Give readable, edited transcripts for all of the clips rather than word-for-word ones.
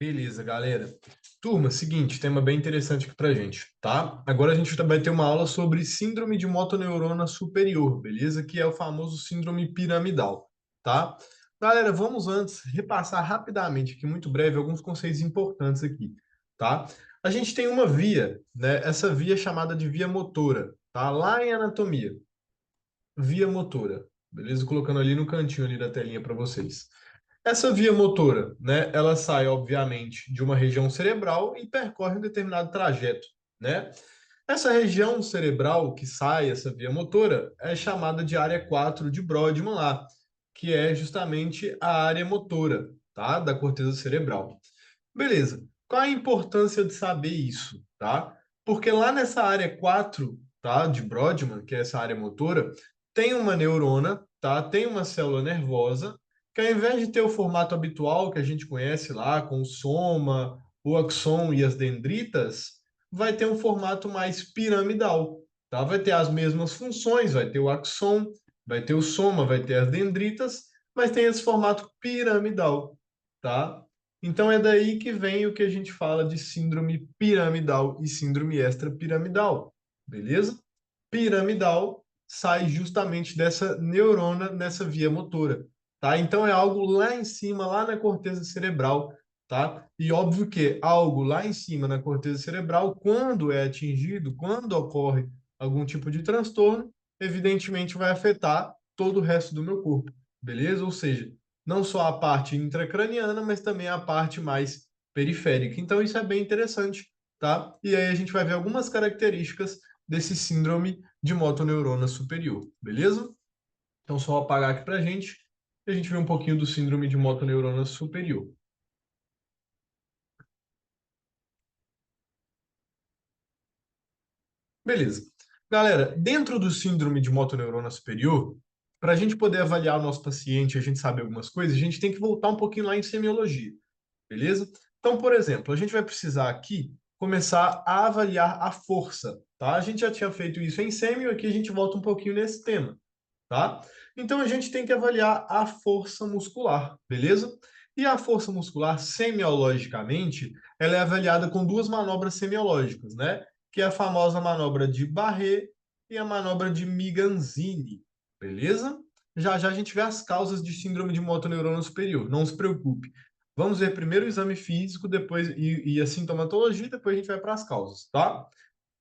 Beleza, galera. Turma, seguinte, tema bem interessante aqui pra gente, tá? Agora a gente vai ter uma aula sobre síndrome de motoneurona superior, beleza? Que é o famoso síndrome piramidal, tá? Galera, vamos antes repassar rapidamente aqui, muito breve, alguns conceitos importantes aqui, tá? A gente tem uma via, né? Essa via é chamada de via motora, tá? Lá em anatomia, via motora, beleza? Colocando ali no cantinho ali da telinha para vocês. Essa via motora, né, ela sai, obviamente, de uma região cerebral e percorre um determinado trajeto, né? Essa região cerebral que sai, essa via motora, é chamada de área 4 de Brodmann lá, que é justamente a área motora, tá? Da corteza cerebral. Beleza. Qual a importância de saber isso, tá? Porque lá nessa área 4, tá, de Brodmann, que é essa área motora, tem uma neurona, tá? Tem uma célula nervosa que ao invés de ter o formato habitual que a gente conhece lá, com o soma, o axon e as dendritas, vai ter um formato mais piramidal, tá? Vai ter as mesmas funções, vai ter o axon, vai ter o soma, vai ter as dendritas, mas tem esse formato piramidal, tá? Então é daí que vem o que a gente fala de síndrome piramidal e síndrome extrapiramidal, beleza? Piramidal sai justamente dessa neurona nessa via motora, tá? Então é algo lá em cima, lá na corteza cerebral, tá? E óbvio que algo lá em cima na corteza cerebral, quando é atingido, quando ocorre algum tipo de transtorno, evidentemente vai afetar todo o resto do meu corpo, beleza? Ou seja, não só a parte intracraniana, mas também a parte mais periférica. Então, isso é bem interessante, tá? E aí a gente vai ver algumas características desse síndrome de motoneurona superior, beleza? Então, só apagar aqui pra gente e a gente vê um pouquinho do síndrome de motoneurona superior. Beleza. Galera, dentro do síndrome de motoneurona superior, para a gente poder avaliar o nosso paciente e a gente saber algumas coisas, a gente tem que voltar um pouquinho lá em semiologia. Beleza? Então, por exemplo, a gente vai precisar aqui começar a avaliar a força, tá? A gente já tinha feito isso em sêmio, aqui a gente volta um pouquinho nesse tema, tá? Então, a gente tem que avaliar a força muscular, beleza? E a força muscular, semiologicamente, ela é avaliada com duas manobras semiológicas, né? Que é a famosa manobra de Barré e a manobra de Miganzini, beleza? Já já a gente vê as causas de síndrome de motoneurona superior, não se preocupe. Vamos ver primeiro o exame físico, depois e a sintomatologia, depois a gente vai para as causas, tá?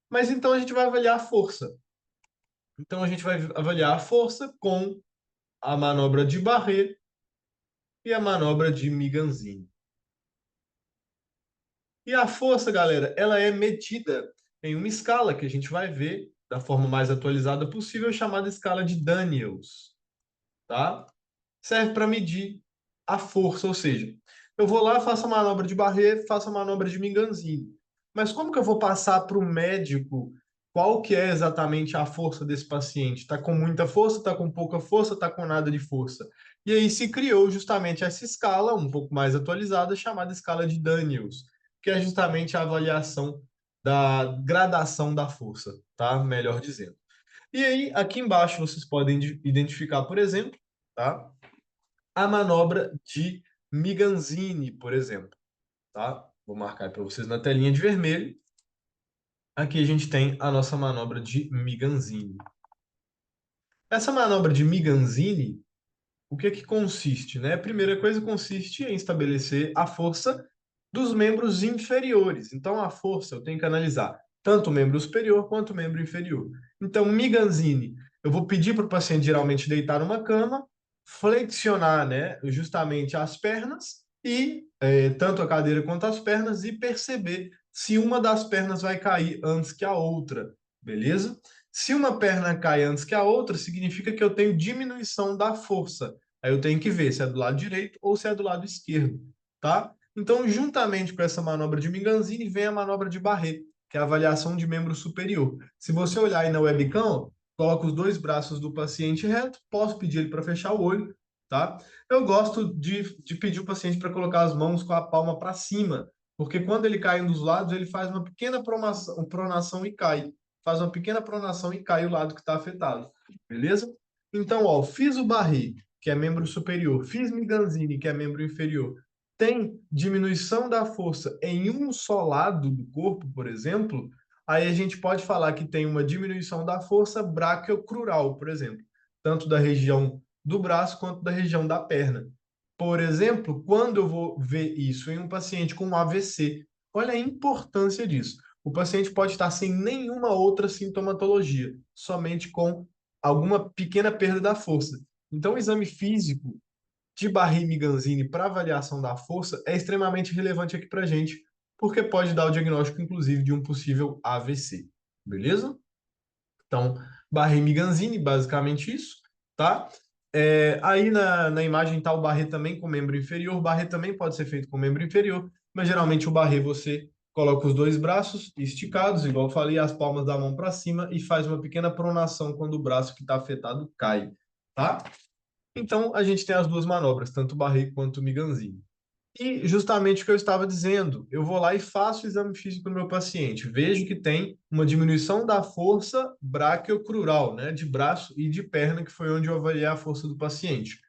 Mas então a gente vai avaliar a força. Então a gente vai avaliar a força com a manobra de Barré e a manobra de Miganzini. E a força, galera, ela é medida em uma escala que a gente vai ver da forma mais atualizada possível, chamada escala de Daniels, tá? Serve para medir a força, ou seja, eu vou lá, faço a manobra de Barré, faço a manobra de Miganzini. Mas como que eu vou passar para o médico qual que é exatamente a força desse paciente? Está com muita força, está com pouca força, está com nada de força? E aí se criou justamente essa escala, um pouco mais atualizada, chamada escala de Daniels, que é justamente a avaliação da gradação da força, tá? Melhor dizendo. E aí, aqui embaixo vocês podem identificar, por exemplo, tá? A manobra de Miganzini, por exemplo, tá? Vou marcar para vocês na telinha de vermelho. Aqui a gente tem a nossa manobra de Miganzini. Essa manobra de Miganzini, o que é que consiste, né? A primeira coisa consiste em estabelecer a força dos membros inferiores. Então, a força eu tenho que analisar tanto o membro superior quanto o membro inferior. Então, Miganzini, eu vou pedir para o paciente geralmente deitar numa cama, flexionar, né, justamente as pernas e tanto a cadeira quanto as pernas e perceber se uma das pernas vai cair antes que a outra, beleza? Se uma perna cai antes que a outra, significa que eu tenho diminuição da força. Aí eu tenho que ver se é do lado direito ou se é do lado esquerdo, tá? Então, juntamente com essa manobra de Miganzini, vem a manobra de Barré, que é a avaliação de membro superior. Se você olhar aí na webcam, coloca os dois braços do paciente reto, posso pedir ele para fechar o olho, tá? Eu gosto de pedir o paciente para colocar as mãos com a palma para cima, porque quando ele cai um dos lados, ele faz uma pequena pronação e cai. Faz uma pequena pronação e cai o lado que está afetado, beleza? Então, ó, fiz o Barré, que é membro superior, fiz Miganzini, que é membro inferior. tem diminuição da força em um só lado do corpo, por exemplo, aí a gente pode falar que tem uma diminuição da força braquiocrural, por exemplo, tanto da região do braço quanto da região da perna. Por exemplo, quando eu vou ver isso em um paciente com AVC, olha a importância disso. O paciente pode estar sem nenhuma outra sintomatologia, somente com alguma pequena perda da força. Então, o exame físico de Barry-Miganzini para avaliação da força é extremamente relevante aqui para a gente, porque pode dar o diagnóstico, inclusive, de um possível AVC. Beleza? Então, Barré-Miganzini, basicamente isso, tá? Aí na imagem está o barré também com membro inferior. Barré também pode ser feito com membro inferior, mas geralmente o barré você coloca os dois braços esticados, igual eu falei, as palmas da mão para cima e faz uma pequena pronação quando o braço que está afetado cai, tá? Então, a gente tem as duas manobras, tanto o barré quanto o Miganzini. E justamente o que eu estava dizendo, eu vou lá e faço o exame físico no meu paciente. Vejo que tem uma diminuição da força braquiocrural, né, de braço e de perna, que foi onde eu avaliei a força do paciente.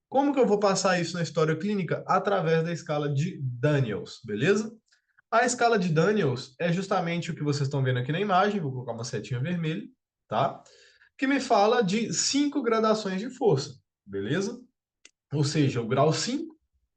Como que eu vou passar isso na história clínica? Através da escala de Daniels, beleza? A escala de Daniels é justamente o que vocês estão vendo aqui na imagem, vou colocar uma setinha vermelha, tá? Que me fala de 5 gradações de força, beleza? Ou seja, o grau 5,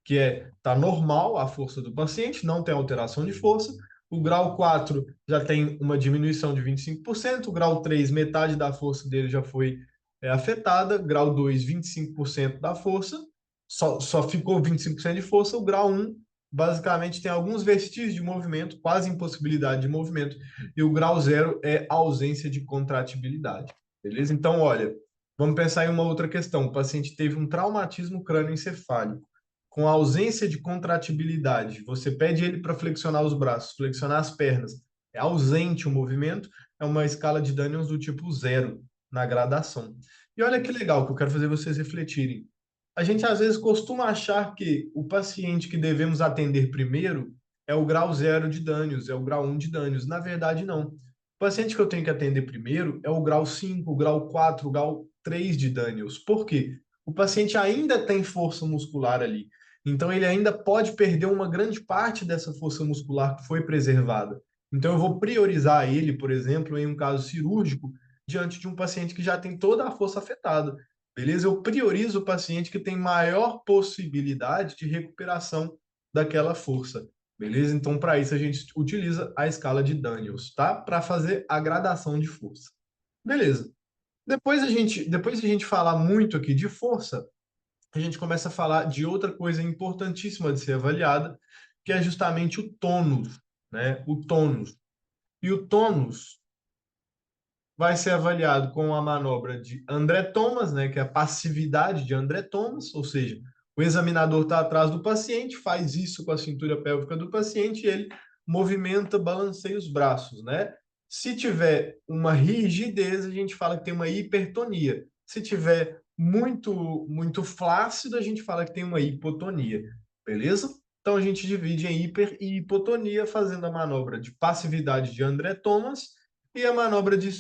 que tá normal a força do paciente, não tem alteração de força. O grau 4 já tem uma diminuição de 25%. O grau 3, metade da força dele já foi afetada. Grau 2, 25% da força. Só ficou 25% de força. O grau 1, basicamente, tem alguns vestígios de movimento, quase impossibilidade de movimento. E o grau 0 é ausência de contratibilidade. Beleza? Então, olha, vamos pensar em uma outra questão. O paciente teve um traumatismo crânioencefálico. Com a ausência de contratibilidade, você pede ele para flexionar os braços, flexionar as pernas. É ausente o movimento, é uma escala de Daniels do tipo 0 na gradação. E olha que legal que eu quero fazer vocês refletirem. A gente às vezes costuma achar que o paciente que devemos atender primeiro é o grau 0 de Daniels, é o grau 1 de Daniels. Na verdade, não. O paciente que eu tenho que atender primeiro é o grau 5, o grau 4, o grau 3 de Daniels. Por quê? O paciente ainda tem força muscular ali. Então, ele ainda pode perder uma grande parte dessa força muscular que foi preservada. Então, eu vou priorizar ele, por exemplo, em um caso cirúrgico, diante de um paciente que já tem toda a força afetada. Beleza? Eu priorizo o paciente que tem maior possibilidade de recuperação daquela força. Beleza? Então, para isso, a gente utiliza a escala de Daniels, tá? Para fazer a gradação de força. Beleza. Depois de a gente falar muito aqui de força, a gente começa a falar de outra coisa importantíssima de ser avaliada, que é justamente o tônus, né? O tônus. E o tônus vai ser avaliado com a manobra de André Thomas, né, que é a passividade de André Thomas, ou seja, o examinador está atrás do paciente, faz isso com a cintura pélvica do paciente e ele movimenta, balanceia os braços, né? Se tiver uma rigidez, a gente fala que tem uma hipertonia. Se tiver muito flácido, a gente fala que tem uma hipotonia, beleza? Então a gente divide em hiper e hipotonia fazendo a manobra de passividade de André Thomas e a manobra de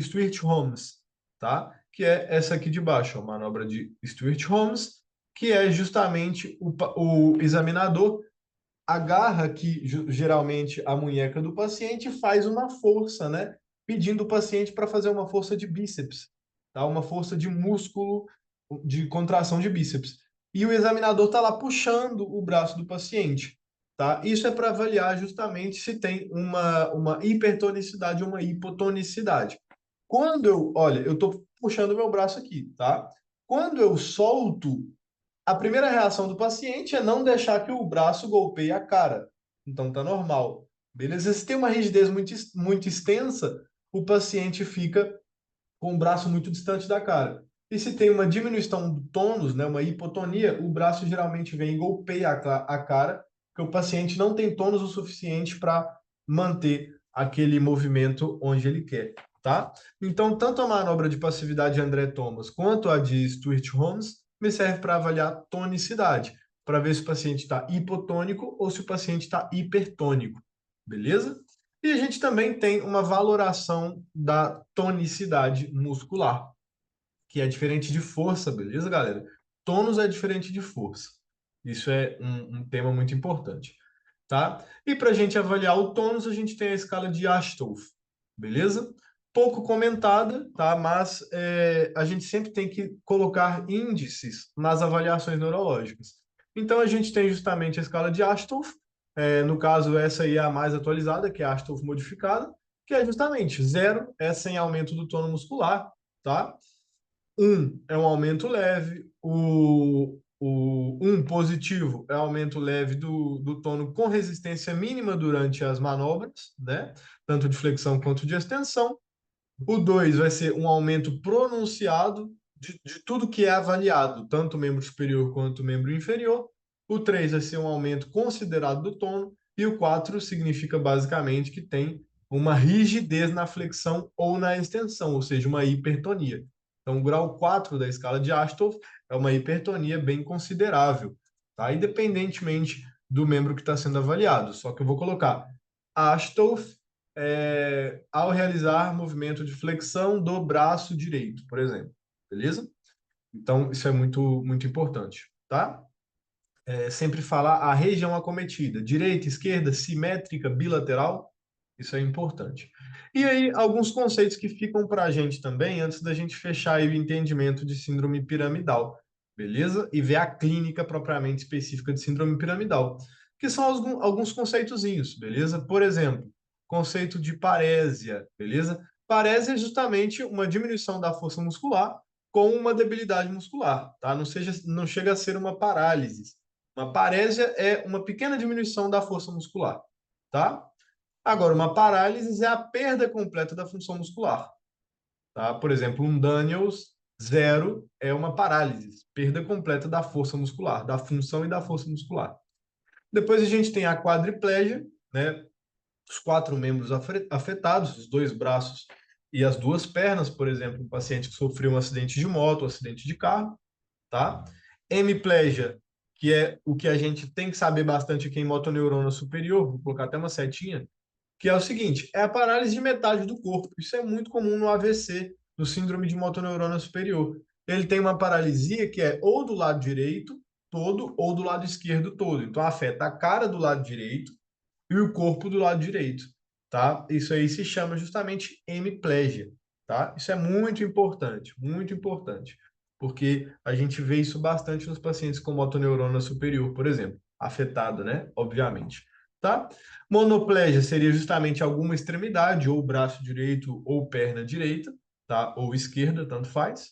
Stuart Holmes, tá? Que é essa aqui de baixo, a manobra de Stuart Holmes, que é justamente o examinador agarra aqui geralmente a munheca do paciente e faz uma força, né? Pedindo o paciente para fazer uma força de bíceps, tá? Uma força de músculo de contração de bíceps. E o examinador está lá puxando o braço do paciente, tá? Isso é para avaliar justamente se tem uma hipertonicidade ou uma hipotonicidade. Olha, eu estou puxando meu braço aqui, tá? Quando eu solto, a primeira reação do paciente é não deixar que o braço golpeie a cara. Então tá normal. Beleza? Se tem uma rigidez muito extensa, o paciente fica com o braço muito distante da cara. E se tem uma diminuição do tônus, né, uma hipotonia, o braço geralmente vem e golpeia a cara, porque o paciente não tem tônus o suficiente para manter aquele movimento onde ele quer, tá? Então, tanto a manobra de passividade de André Thomas quanto a de Stuart Holmes me serve para avaliar tonicidade, para ver se o paciente está hipotônico ou se o paciente está hipertônico, beleza? E a gente também tem uma valoração da tonicidade muscular, que é diferente de força, beleza, galera? Tônus é diferente de força. Isso é um tema muito importante, tá? E para a gente avaliar o tônus, a gente tem a escala de Ashtoff, beleza? Pouco comentada, tá? Mas a gente sempre tem que colocar índices nas avaliações neurológicas. Então, a gente tem justamente a escala de Ashtoff, no caso, essa aí é a mais atualizada, que é a Ashtoff modificada, que é justamente 0 é sem aumento do tônus muscular, tá? 1 é um aumento leve, o 1 positivo é aumento leve do tônus com resistência mínima durante as manobras, né? Tanto de flexão quanto de extensão. O 2 vai ser um aumento pronunciado de tudo que é avaliado, tanto o membro superior quanto o membro inferior. O 3 vai ser um aumento considerado do tônus. E o 4 significa basicamente que tem uma rigidez na flexão ou na extensão, ou seja, uma hipertonia. Então, o grau 4 da escala de Ashtoff é uma hipertonia bem considerável, tá? Independentemente do membro que está sendo avaliado. Só que eu vou colocar Ashtoff ao realizar movimento de flexão do braço direito, por exemplo. Beleza? Então, isso é muito importante, tá? Sempre falar a região acometida, direita, esquerda, simétrica, bilateral, isso é importante. E aí, alguns conceitos que ficam para a gente também, antes da gente fechar aí o entendimento de síndrome piramidal, beleza? E ver a clínica propriamente específica de síndrome piramidal, que são alguns conceitozinhos, beleza? Por exemplo, conceito de parésia, beleza? Parésia é justamente uma diminuição da força muscular com uma debilidade muscular, tá? Não chega a ser uma parálise. Uma parésia é uma pequena diminuição da força muscular, tá? Agora, uma parálise é a perda completa da função muscular, tá? Por exemplo, um Daniels 0 é uma parálise, perda completa da força muscular, da função e da força muscular. Depois a gente tem a quadriplégia, né? Os 4 membros afetados, os 2 braços e as 2 pernas, por exemplo, um paciente que sofreu um acidente de moto, um acidente de carro, tá? Hemiplegia, que é o que a gente tem que saber bastante aqui em motoneurona superior, vou colocar até uma setinha, que é o seguinte, é a parálise de metade do corpo. Isso é muito comum no AVC, no síndrome de motoneurona superior. Ele tem uma paralisia que é ou do lado direito todo ou do lado esquerdo todo. Então afeta a cara do lado direito e o corpo do lado direito, tá? Isso aí se chama justamente hemiplegia, tá? Isso é muito importante, porque a gente vê isso bastante nos pacientes com motoneurona superior, por exemplo, afetado, né? Obviamente, tá? Monoplegia seria justamente alguma extremidade, ou braço direito ou perna direita, tá? Ou esquerda, tanto faz.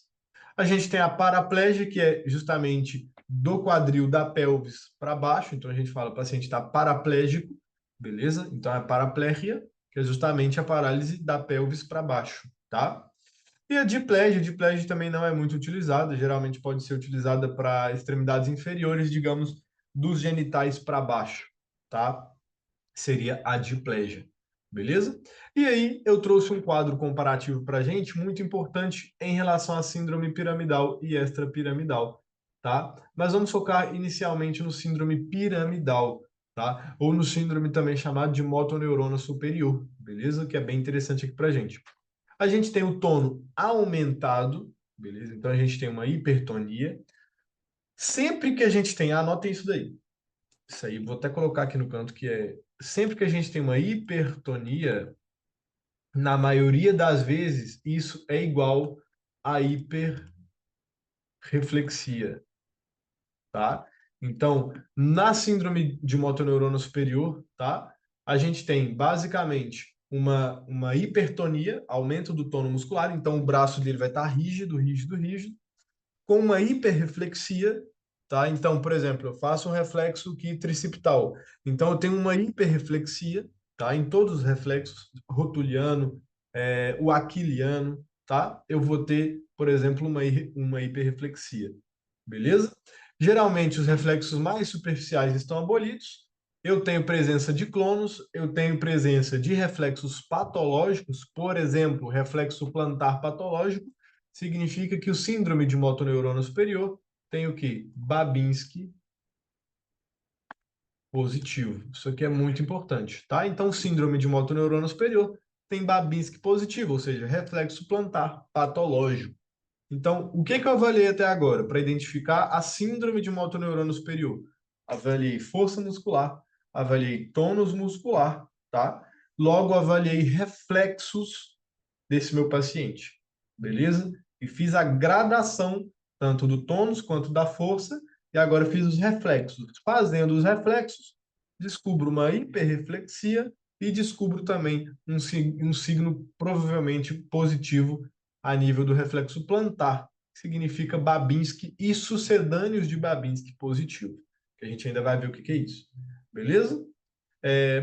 A gente tem a paraplegia, que é justamente do quadril da pelvis para baixo, então a gente fala o paciente está paraplégico, beleza? Então, é a paraplegia, que é justamente a parálise da pelvis para baixo, tá? E a diplegia também não é muito utilizada, geralmente pode ser utilizada para extremidades inferiores, digamos, dos genitais para baixo, tá? Seria a diplegia, beleza? E aí, eu trouxe um quadro comparativo para a gente, muito importante em relação à síndrome piramidal e extrapiramidal, tá? Mas vamos focar inicialmente no síndrome piramidal, tá? Ou no síndrome também chamado de motoneurona superior, beleza? Que é bem interessante aqui para a gente. A gente tem o tono aumentado, beleza? Então a gente tem uma hipertonia. Sempre que a gente tem, anotem isso daí. Isso aí, vou até colocar aqui no canto que é sempre que a gente tem uma hipertonia, na maioria das vezes, isso é igual a hiperreflexia, tá? Então, na síndrome de motoneurona superior, tá? A gente tem basicamente uma hipertonia, aumento do tônus muscular, então o braço dele vai estar rígido, rígido, rígido, com uma hiperreflexia, tá? Então, por exemplo, eu faço um reflexo aqui tricipital. Então, eu tenho uma hiperreflexia, tá? Em todos os reflexos, rotuliano, o aquiliano, tá? Eu vou ter, por exemplo, uma hiperreflexia, beleza? Geralmente, os reflexos mais superficiais estão abolidos. Eu tenho presença de clonos, eu tenho presença de reflexos patológicos, por exemplo, reflexo plantar patológico, significa que o síndrome de motoneurona superior tem o quê? Babinski positivo. Isso aqui é muito importante, tá? Então, síndrome de motoneurona superior tem Babinski positivo, ou seja, reflexo plantar patológico. Então, o que que eu avaliei até agora para identificar a síndrome de motoneurona superior? avaliei força muscular, avaliei tônus muscular, tá? Logo, avaliei reflexos desse meu paciente, beleza? E fiz a gradação tanto do tônus quanto da força, e agora fiz os reflexos. Fazendo os reflexos, descubro uma hiperreflexia e descubro também um signo provavelmente positivo a nível do reflexo plantar, que significa Babinski e sucedâneos de Babinski positivo, que a gente ainda vai ver o que é isso. Beleza?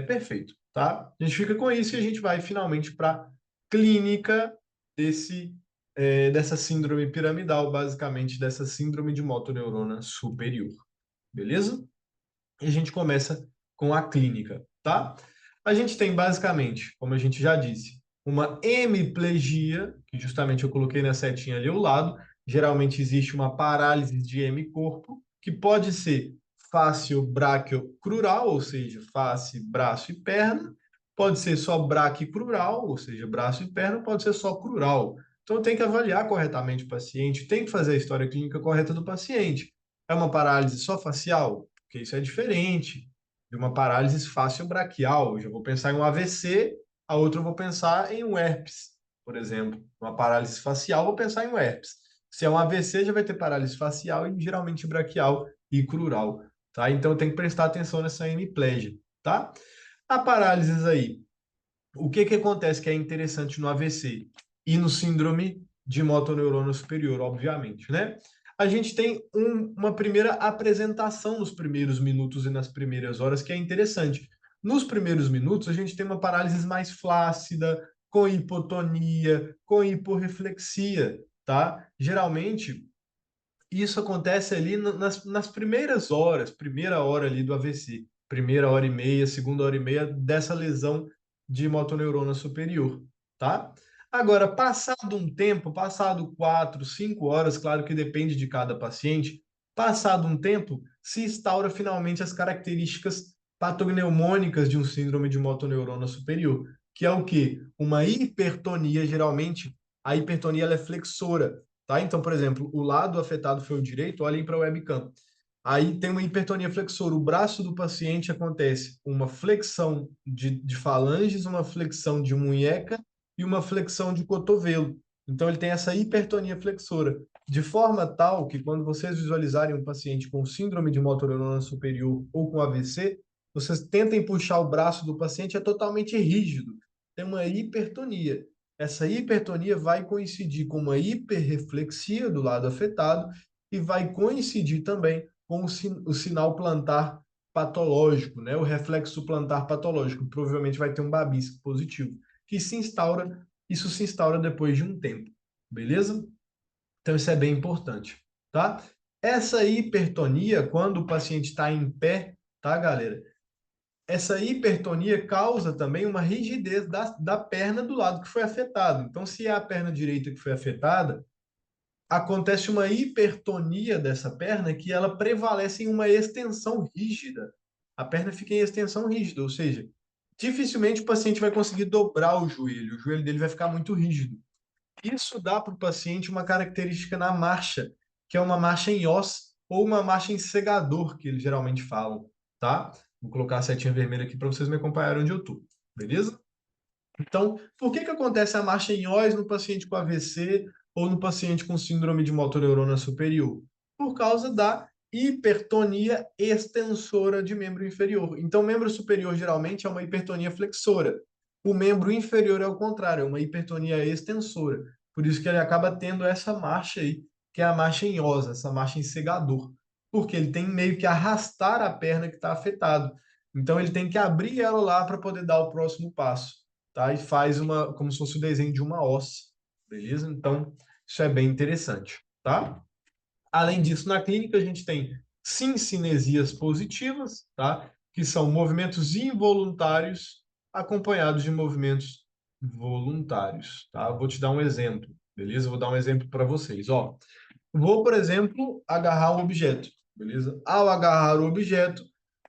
Perfeito, tá? A gente fica com isso e a gente vai finalmente para clínica dessa síndrome piramidal, basicamente dessa síndrome de motoneurona superior, beleza? E a gente começa com a clínica, tá? A gente tem basicamente, como a gente já disse, uma hemiplegia, que justamente eu coloquei na setinha ali ao lado. Geralmente existe uma parálise de hemicorpo, que pode ser fácil braquiocrural, ou seja, face, braço e perna. Pode ser só braquicrural, ou seja, braço e perna, pode ser só crural. Então tem que avaliar corretamente o paciente, tem que fazer a história clínica correta do paciente. É uma parálise só facial? Porque isso é diferente de uma parálise facial-braquial. Eu já vou pensar em um AVC, a outra eu vou pensar em um herpes, por exemplo. Uma parálise facial, vou pensar em um herpes. Se é um AVC, já vai ter parálise facial e geralmente braquial e crural, tá? Então tem que prestar atenção nessa hemiplegia, tá? A parálise aí, o que acontece que é interessante no AVC e no síndrome de motoneurona superior, obviamente, né? A gente tem uma primeira apresentação nos primeiros minutos e nas primeiras horas que é interessante. Nos primeiros minutos, a gente tem uma parálise mais flácida, com hipotonia, com hiporreflexia, tá? Geralmente, isso acontece ali nas primeiras horas, primeira hora ali do AVC, primeira hora e meia, segunda hora e meia dessa lesão de motoneurona superior, tá? Agora, passado um tempo, passado 4, 5 horas, claro que depende de cada paciente, passado um tempo, se instaura finalmente as características patognomônicas de um síndrome de motoneurona superior, que é o quê? Uma hipertonia, geralmente, a hipertonia ela é flexora, tá? Então, por exemplo, o lado afetado foi o direito, olhem para a webcam. Aí tem uma hipertonia flexora. O braço do paciente acontece uma flexão de falanges, uma flexão de munheca e uma flexão de cotovelo. Então, ele tem essa hipertonia flexora. De forma tal que, quando vocês visualizarem um paciente com síndrome de motoneurona superior ou com AVC, vocês tentem puxar o braço do paciente, é totalmente rígido. Tem uma hipertonia. Essa hipertonia vai coincidir com uma hiperreflexia do lado afetado e vai coincidir também com o sinal plantar patológico, né? O reflexo plantar patológico. Provavelmente vai ter um babisco positivo, que se instaura, isso se instaura depois de um tempo, beleza? Então isso é bem importante, tá? Essa hipertonia, quando o paciente está em pé, tá, galera? Essa hipertonia causa também uma rigidez da perna do lado que foi afetado. Então, se é a perna direita que foi afetada, acontece uma hipertonia dessa perna que ela prevalece em uma extensão rígida. A perna fica em extensão rígida, ou seja, dificilmente o paciente vai conseguir dobrar o joelho dele vai ficar muito rígido. Isso dá para o paciente uma característica na marcha, que é uma marcha em os ou uma marcha em segador, que eles geralmente falam, tá? Vou colocar a setinha vermelha aqui para vocês me acompanharem onde eu estou, beleza? Então, por que acontece a marcha em os no paciente com AVC ou no paciente com síndrome de motoneurona superior? Por causa da hipertonia extensora de membro inferior. Então, membro superior geralmente é uma hipertonia flexora. O membro inferior é o contrário, é uma hipertonia extensora. Por isso que ele acaba tendo essa marcha aí, que é a marcha em os, essa marcha em segador. Porque ele tem meio que arrastar a perna que está afetado. Então, ele tem que abrir ela lá para poder dar o próximo passo, tá? E faz como se fosse o desenho de uma ossa, beleza? Então, isso é bem interessante, tá? Além disso, na clínica a gente tem cincinesias positivas, tá? Que são movimentos involuntários acompanhados de movimentos voluntários, tá? Vou te dar um exemplo, beleza? Vou dar um exemplo para vocês, ó. Vou, por exemplo, agarrar um objeto, beleza? Ao agarrar o objeto,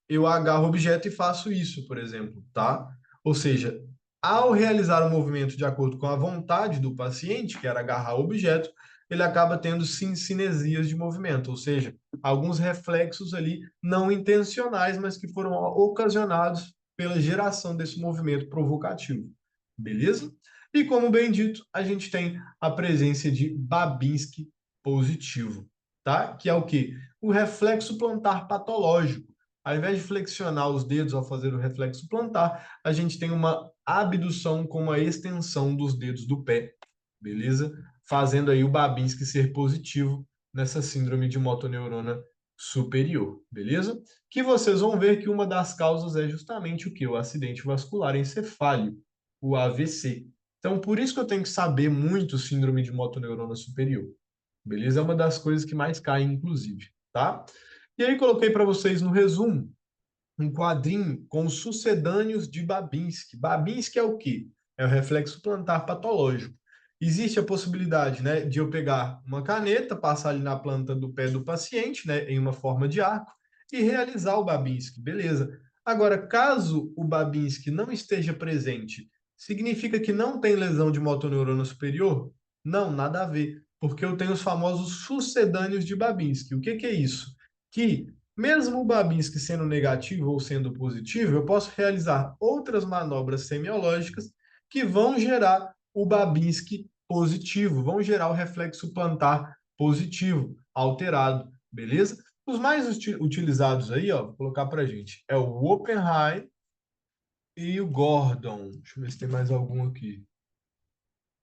eu agarro o objeto e faço isso, por exemplo, tá? Ou seja, ao realizar o movimento de acordo com a vontade do paciente, que era agarrar o objeto, ele acaba tendo cinesias de movimento, ou seja, alguns reflexos ali não intencionais, mas que foram ocasionados pela geração desse movimento provocativo. Beleza? E como bem dito, a gente tem a presença de Babinski positivo, tá? Que é o quê? O reflexo plantar patológico. Ao invés de flexionar os dedos ao fazer o reflexo plantar, a gente tem uma abdução com uma extensão dos dedos do pé, beleza? Fazendo aí o Babinski ser positivo nessa síndrome de motoneurona superior, beleza? Que vocês vão ver que uma das causas é justamente o que? O acidente vascular encefálico, o AVC. Então, por isso que eu tenho que saber muito síndrome de motoneurona superior. Beleza? É uma das coisas que mais caem, inclusive, tá? E aí coloquei para vocês no resumo um quadrinho com os sucedâneos de Babinski. Babinski é o quê? É o reflexo plantar patológico. Existe a possibilidade, né, de eu pegar uma caneta, passar ali na planta do pé do paciente, né, em uma forma de arco, e realizar o Babinski, beleza. Agora, caso o Babinski não esteja presente, significa que não tem lesão de motoneurona superior? Não, nada a ver, porque eu tenho os famosos sucedâneos de Babinski. O que que é isso? Que mesmo o Babinski sendo negativo ou sendo positivo, eu posso realizar outras manobras semiológicas que vão gerar o Babinski positivo, vão gerar o reflexo plantar positivo, alterado, beleza? Os mais utilizados aí, ó, vou colocar para gente, é o Oppenheim e o Gordon. Deixa eu ver se tem mais algum aqui.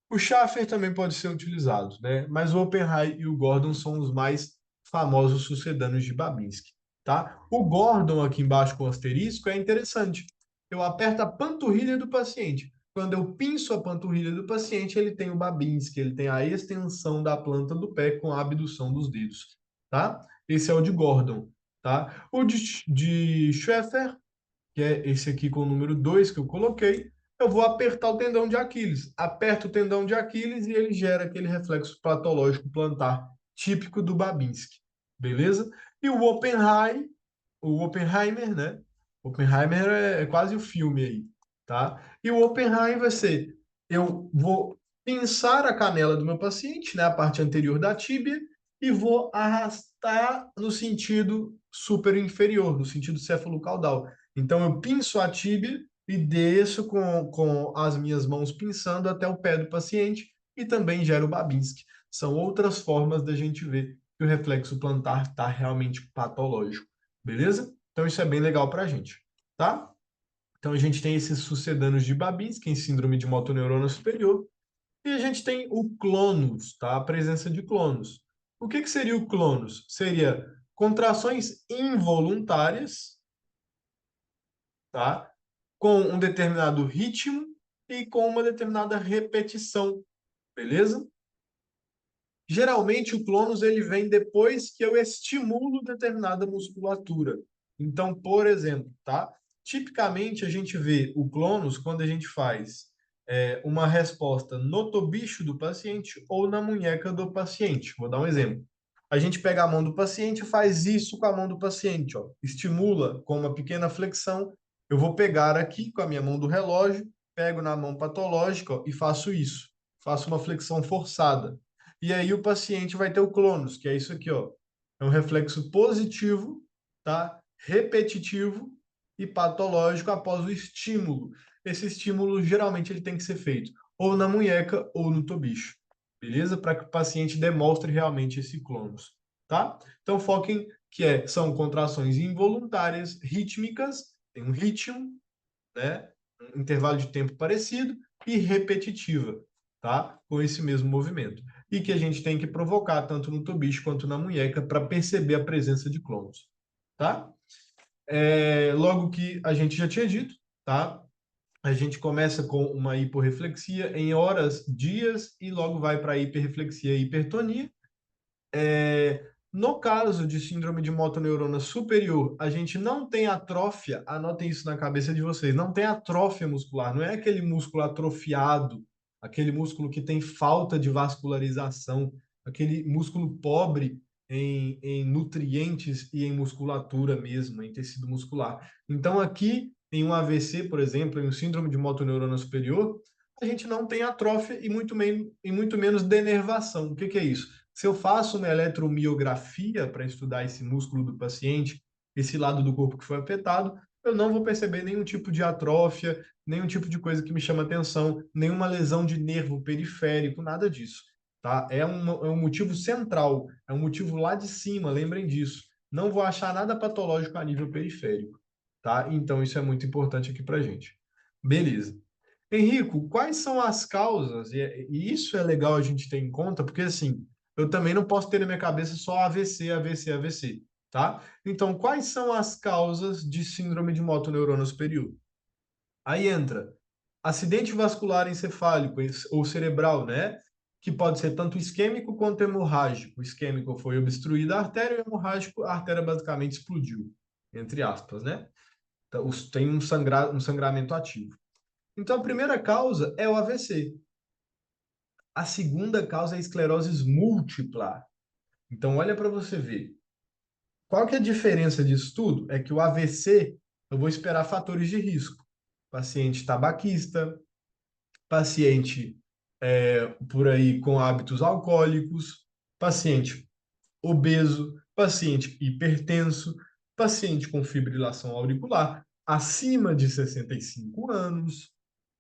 O Schaffer também pode ser utilizado, né? Mas o Oppenheim e o Gordon são os mais famosos sucedâneos de Babinski, tá? O Gordon aqui embaixo com asterisco é interessante. Eu aperto a panturrilha do paciente. Quando eu pinço a panturrilha do paciente, ele tem o Babinski, ele tem a extensão da planta do pé com a abdução dos dedos, tá? Esse é o de Gordon, tá? O de Schaffer, que é esse aqui com o número 2 que eu coloquei, eu vou apertar o tendão de Aquiles. Aperto o tendão de Aquiles e ele gera aquele reflexo patológico plantar típico do Babinski. Beleza? E o Oppenheimer, né? Oppenheimer é quase o filme aí, tá? E o Oppenheimer vai ser, eu vou pinçar a canela do meu paciente, né, a parte anterior da tíbia, e vou arrastar no sentido superior inferior, no sentido céfalo-caudal. Então, eu pinço a tíbia e desço com as minhas mãos pinçando até o pé do paciente e também gero Babinski. São outras formas da gente ver que o reflexo plantar está realmente patológico, beleza? Então, isso é bem legal para a gente, tá? Então, a gente tem esses sucedâneos de Babinski em síndrome de motoneurona superior e a gente tem o clonus, tá? A presença de clonus. O que que seria o clonus? Seria contrações involuntárias, tá? Com um determinado ritmo e com uma determinada repetição, beleza? Geralmente o clonus ele vem depois que eu estimulo determinada musculatura. Então, por exemplo, tá? Tipicamente a gente vê o clonus quando a gente faz uma resposta no tobicho do paciente ou na munheca do paciente. Vou dar um exemplo. A gente pega a mão do paciente e faz isso com a mão do paciente, ó. Estimula com uma pequena flexão. Eu vou pegar aqui com a minha mão do relógio, pego na mão patológica, ó, e faço isso. Faço uma flexão forçada. E aí o paciente vai ter o clonus, que é isso aqui, ó. É um reflexo positivo, tá? Repetitivo e patológico após o estímulo. Esse estímulo geralmente ele tem que ser feito ou na munheca ou no tobicho, beleza? Para que o paciente demonstre realmente esse clonus, tá? Então foquem que são contrações involuntárias, rítmicas, tem um ritmo, né? Um intervalo de tempo parecido e repetitiva, tá? Com esse mesmo movimento. E que a gente tem que provocar tanto no tobicho quanto na munheca para perceber a presença de clonos, tá? Logo que a gente já tinha dito, tá? A gente começa com uma hiporreflexia em horas, dias e logo vai para a hiperreflexia e hipertonia. No caso de síndrome de motoneurona superior, a gente não tem atrofia, anotem isso na cabeça de vocês, não tem atrofia muscular, não é aquele músculo atrofiado, aquele músculo que tem falta de vascularização, aquele músculo pobre em nutrientes e em musculatura mesmo, em tecido muscular. Então, aqui, em um AVC, por exemplo, em um síndrome de motoneurona superior, a gente não tem atrofia e muito menos denervação. O que que é isso? Se eu faço uma eletromiografia para estudar esse músculo do paciente, esse lado do corpo que foi afetado, eu não vou perceber nenhum tipo de atrofia, nenhum tipo de coisa que me chama atenção, nenhuma lesão de nervo periférico, nada disso. Tá? É um motivo central, é um motivo lá de cima, lembrem disso. Não vou achar nada patológico a nível periférico. Tá? Então, isso é muito importante aqui para gente. Beleza. Henrico, quais são as causas? E isso é legal a gente ter em conta, porque assim, eu também não posso ter na minha cabeça só AVC, AVC, AVC, tá? Então, quais são as causas de síndrome de motoneurona superior? Aí entra acidente vascular encefálico ou cerebral, né? Que pode ser tanto isquêmico quanto hemorrágico. O isquêmico foi obstruída a artéria, e o hemorrágico, a artéria basicamente explodiu, entre aspas, né? Então, tem um sangramento ativo. Então, a primeira causa é o AVC. A segunda causa é a esclerose múltipla. Então, olha para você ver. Qual que é a diferença disso tudo? É que o AVC, eu vou esperar fatores de risco. Paciente tabaquista, paciente por aí com hábitos alcoólicos, paciente obeso, paciente hipertenso, paciente com fibrilação auricular, acima de 65 anos,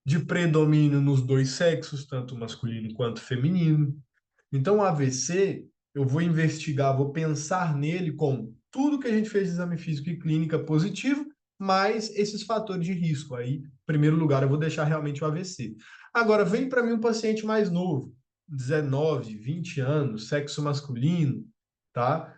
de predomínio nos dois sexos, tanto masculino quanto feminino. Então, o AVC, eu vou investigar, vou pensar nele com tudo que a gente fez de exame físico e clínica positivo, mais esses fatores de risco. Aí, em primeiro lugar, eu vou deixar realmente o AVC. Agora, vem para mim um paciente mais novo, 19, 20 anos, sexo masculino, tá?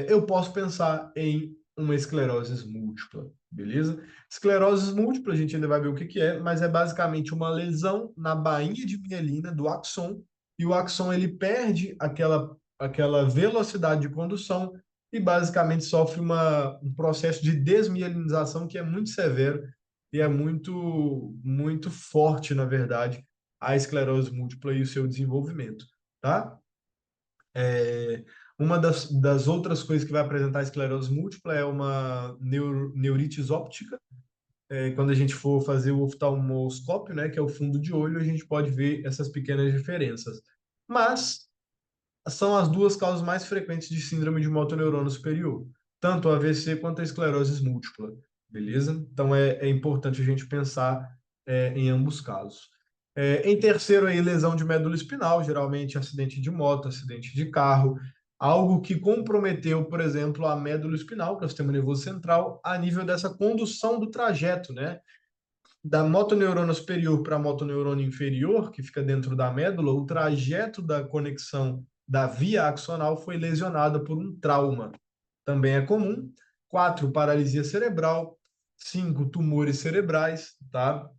Eu posso pensar em uma esclerose múltipla, beleza? Esclerose múltipla, a gente ainda vai ver o que que é, mas é basicamente uma lesão na bainha de mielina do axon, e o axon ele perde aquela velocidade de condução e basicamente sofre um processo de desmielinização que é muito severo e é muito forte, na verdade, a esclerose múltipla e o seu desenvolvimento, tá? É, uma das outras coisas que vai apresentar esclerose múltipla é uma neurites óptica. Quando a gente for fazer o oftalmoscópio, né, que é o fundo de olho, a gente pode ver essas pequenas diferenças. Mas são as duas causas mais frequentes de síndrome de motoneurona superior, tanto a AVC quanto a esclerose múltipla, beleza? Então é importante a gente pensar em ambos casos. Em terceiro aí, lesão de medula espinal, geralmente acidente de moto, acidente de carro, algo que comprometeu, por exemplo, a médula espinal, que é o sistema nervoso central, a nível dessa condução do trajeto, né? Da motoneurona superior para a motoneurona inferior, que fica dentro da médula, o trajeto da conexão da via axonal foi lesionada por um trauma. Também é comum. 4, paralisia cerebral. 5, tumores cerebrais, tá?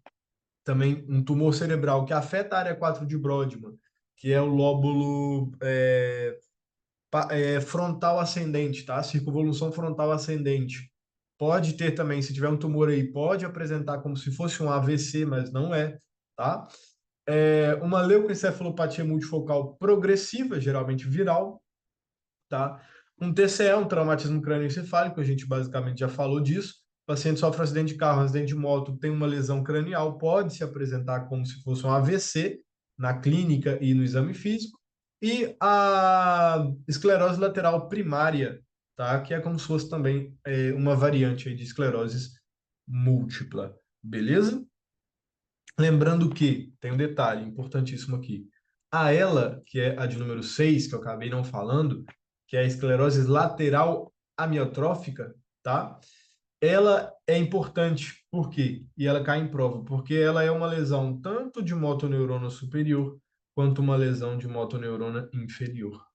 Também um tumor cerebral que afeta a área 4 de Brodmann, que é o lóbulo frontal ascendente, tá? Circunvolução frontal ascendente. Pode ter também, se tiver um tumor aí, pode apresentar como se fosse um AVC, mas não é, tá? Uma leucoencefalopatia multifocal progressiva, geralmente viral, tá? Um TCE, um traumatismo crânioencefálico, a gente basicamente já falou disso. O paciente sofre um acidente de carro, um acidente de moto, tem uma lesão cranial, pode se apresentar como se fosse um AVC na clínica e no exame físico. E a esclerose lateral primária, tá? Que é como se fosse também uma variante aí de esclerose múltipla, beleza? Lembrando que, tem um detalhe importantíssimo aqui, a ela, que é a de número 6 que eu acabei não falando, que é a esclerose lateral amiotrófica, tá? Ela é importante, por quê? E ela cai em prova, porque ela é uma lesão tanto de motoneurona superior quanto uma lesão de motoneurona inferior.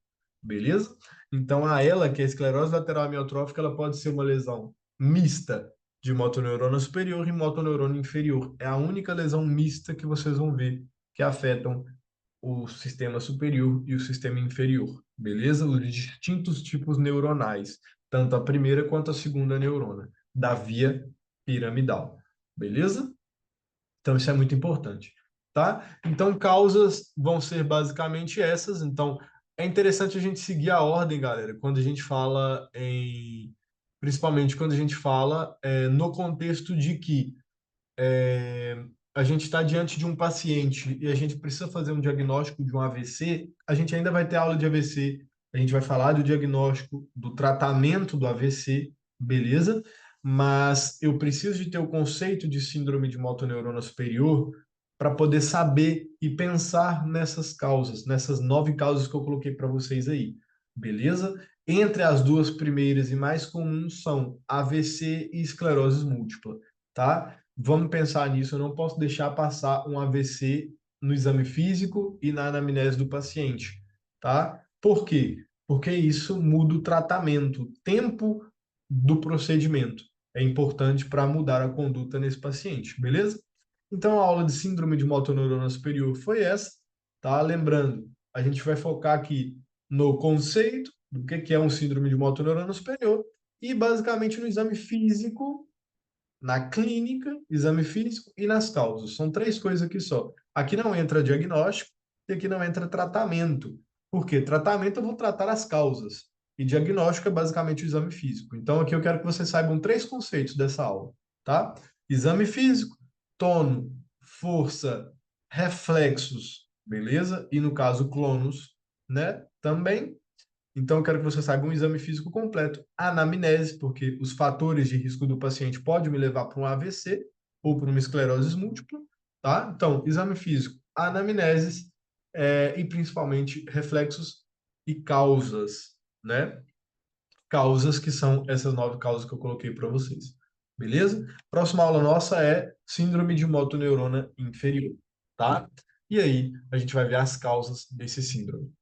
Beleza? Então, a ela, que é a esclerose lateral amiotrófica, ela pode ser uma lesão mista de motoneurona superior e motoneurona inferior. É a única lesão mista que vocês vão ver que afetam o sistema superior e o sistema inferior. Beleza? Os distintos tipos neuronais, tanto a primeira quanto a segunda neurona, da via piramidal. Beleza? Então, isso é muito importante, tá? Então, causas vão ser basicamente essas. Então, é interessante a gente seguir a ordem, galera, quando a gente fala em. Principalmente quando a gente fala no contexto de que a gente está diante de um paciente e a gente precisa fazer um diagnóstico de um AVC, a gente ainda vai ter aula de AVC, a gente vai falar do diagnóstico, do tratamento do AVC, beleza? Mas eu preciso de ter o conceito de síndrome de motoneurona superior para poder saber e pensar nessas causas, nessas 9 causas que eu coloquei para vocês aí, beleza? Entre as duas primeiras e mais comuns são AVC e esclerose múltipla, tá? Vamos pensar nisso. Eu não posso deixar passar um AVC no exame físico e na anamnese do paciente, tá? Por quê? Porque isso muda o tratamento, o tempo do procedimento. É importante para mudar a conduta nesse paciente, beleza? Então, a aula de síndrome de motoneurona superior foi essa, tá? Lembrando, a gente vai focar aqui no conceito do que é um síndrome de motoneurona superior e basicamente no exame físico, na clínica, exame físico e nas causas. São 3 coisas aqui só. Aqui não entra diagnóstico e aqui não entra tratamento. Por quê? Tratamento eu vou tratar as causas e diagnóstico é basicamente o exame físico. Então aqui eu quero que vocês saibam 3 conceitos dessa aula, tá? Exame físico, tono, força, reflexos, beleza? E no caso, clonus, né? Também. Então, eu quero que você saiba um exame físico completo, anamnese, porque os fatores de risco do paciente podem me levar para um AVC ou para uma esclerose múltipla, tá? Então, exame físico, anamneses, e principalmente reflexos e causas, né? Causas que são essas 9 causas que eu coloquei para vocês, beleza? Próxima aula nossa é síndrome de motoneurona inferior, tá? E aí, a gente vai ver as causas desse síndrome.